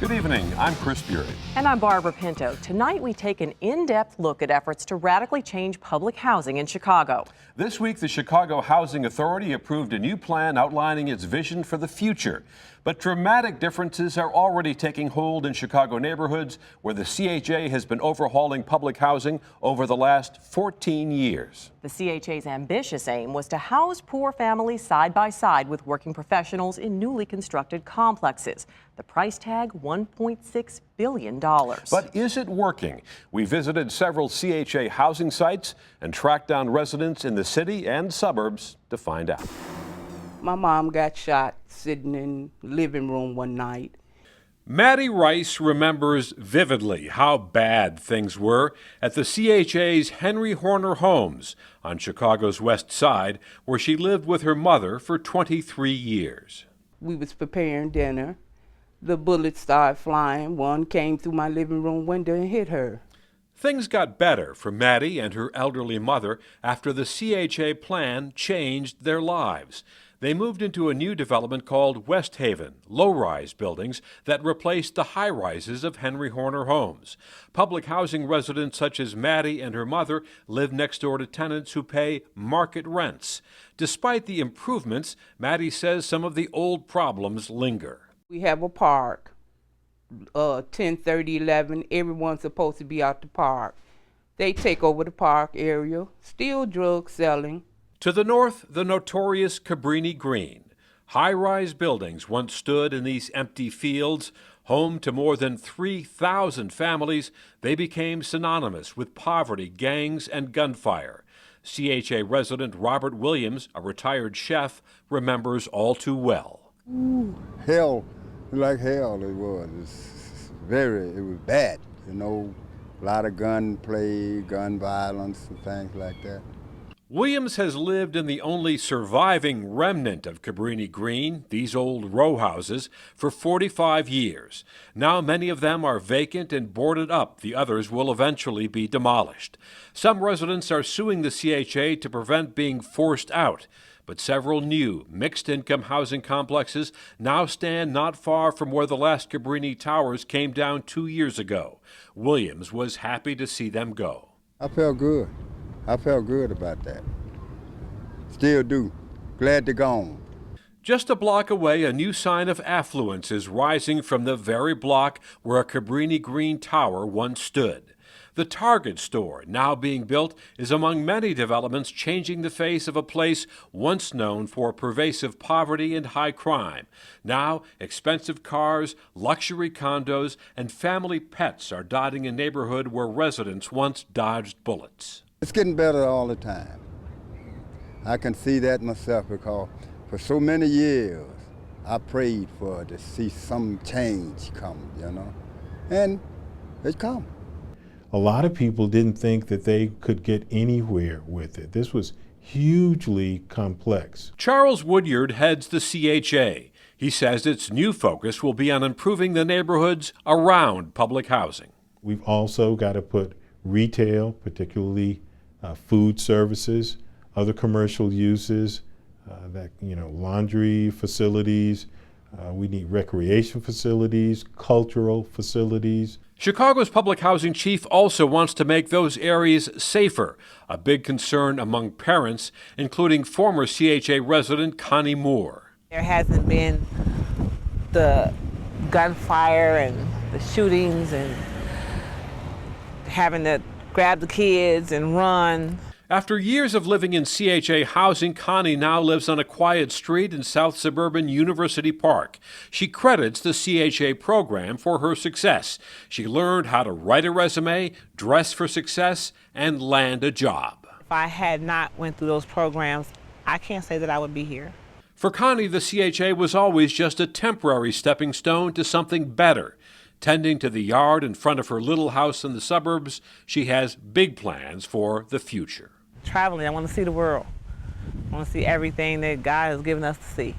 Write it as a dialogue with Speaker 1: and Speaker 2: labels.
Speaker 1: Good evening, I'm Chris Bury.
Speaker 2: And I'm Barbara Pinto. Tonight we take an in-depth look at efforts to radically change public housing in Chicago.
Speaker 1: This week, the Chicago Housing Authority approved a new plan outlining its vision for the future. But dramatic differences are already taking hold in Chicago neighborhoods where the CHA has been overhauling public housing over the last 14 years.
Speaker 2: The CHA's ambitious aim was to house poor families side by side with working professionals in newly constructed complexes. The price tag, $1.6 billion.
Speaker 1: But is it working? We visited several CHA housing sites and tracked down residents in the city and suburbs to find out.
Speaker 3: My mom got shot sitting in the living room one night.
Speaker 1: Maddie Rice remembers vividly how bad things were at the CHA's Henry Horner Homes on Chicago's West Side, where she lived with her mother for 23 years.
Speaker 3: We was preparing dinner. The bullets started flying. One came through my living room window and hit her.
Speaker 1: Things got better for Maddie and her elderly mother after the CHA plan changed their lives. They moved into a new development called West Haven, low-rise buildings that replaced the high-rises of Henry Horner Homes. Public housing residents such as Maddie and her mother live next door to tenants who pay market rents. Despite the improvements, Maddie says some of the old problems linger.
Speaker 3: We have a park, 10:30, 11. Everyone's supposed to be out the park. They take over the park area, still drug selling.
Speaker 1: To the north, the notorious Cabrini Green. High-rise buildings once stood in these empty fields. Home to more than 3,000 families, they became synonymous with poverty, gangs, and gunfire. CHA resident Robert Williams, a retired chef, remembers all too well.
Speaker 4: Hell, like hell it was. It was bad, you know, a lot of gunplay, gun violence and things like that.
Speaker 1: Williams has lived in the only surviving remnant of Cabrini Green, these old row houses, for 45 years. Now many of them are vacant and boarded up. The others will eventually be demolished. Some residents are suing the CHA to prevent being forced out. But several new mixed-income housing complexes now stand not far from where the last Cabrini Towers came down 2 years ago. Williams was happy to see them go.
Speaker 4: I felt good. I felt good about that. Still do. Glad to go on.
Speaker 1: Just a block away, a new sign of affluence is rising from the very block where a Cabrini Green Tower once stood. The Target store, now being built, is among many developments changing the face of a place once known for pervasive poverty and high crime. Now, expensive cars, luxury condos, and family pets are dotting a neighborhood where residents once dodged bullets.
Speaker 4: It's getting better all the time. I can see that myself because for so many years I prayed to see some change come, you know, and it come.
Speaker 5: A lot of people didn't think that they could get anywhere with it. This was hugely complex.
Speaker 1: Charles Woodyard heads the CHA. He says its new focus will be on improving the neighborhoods around public housing.
Speaker 5: We've also got to put retail, particularly food services, other commercial uses, laundry facilities. We need recreation facilities, cultural facilities.
Speaker 1: Chicago's public housing chief also wants to make those areas safer, a big concern among parents, including former CHA resident Connie Moore.
Speaker 6: There hasn't been the gunfire and the shootings and having to grab the kids and run.
Speaker 1: After years of living in CHA housing, Connie now lives on a quiet street in South suburban University Park. She credits the CHA program for her success. She learned how to write a resume, dress for success, and land a job.
Speaker 6: If I had not went through those programs, I can't say that I would be here.
Speaker 1: For Connie, the CHA was always just a temporary stepping stone to something better. Tending to the yard in front of her little house in the suburbs, she has big plans for the future.
Speaker 6: Traveling, I want to see the world. I want to see everything that God has given us to see.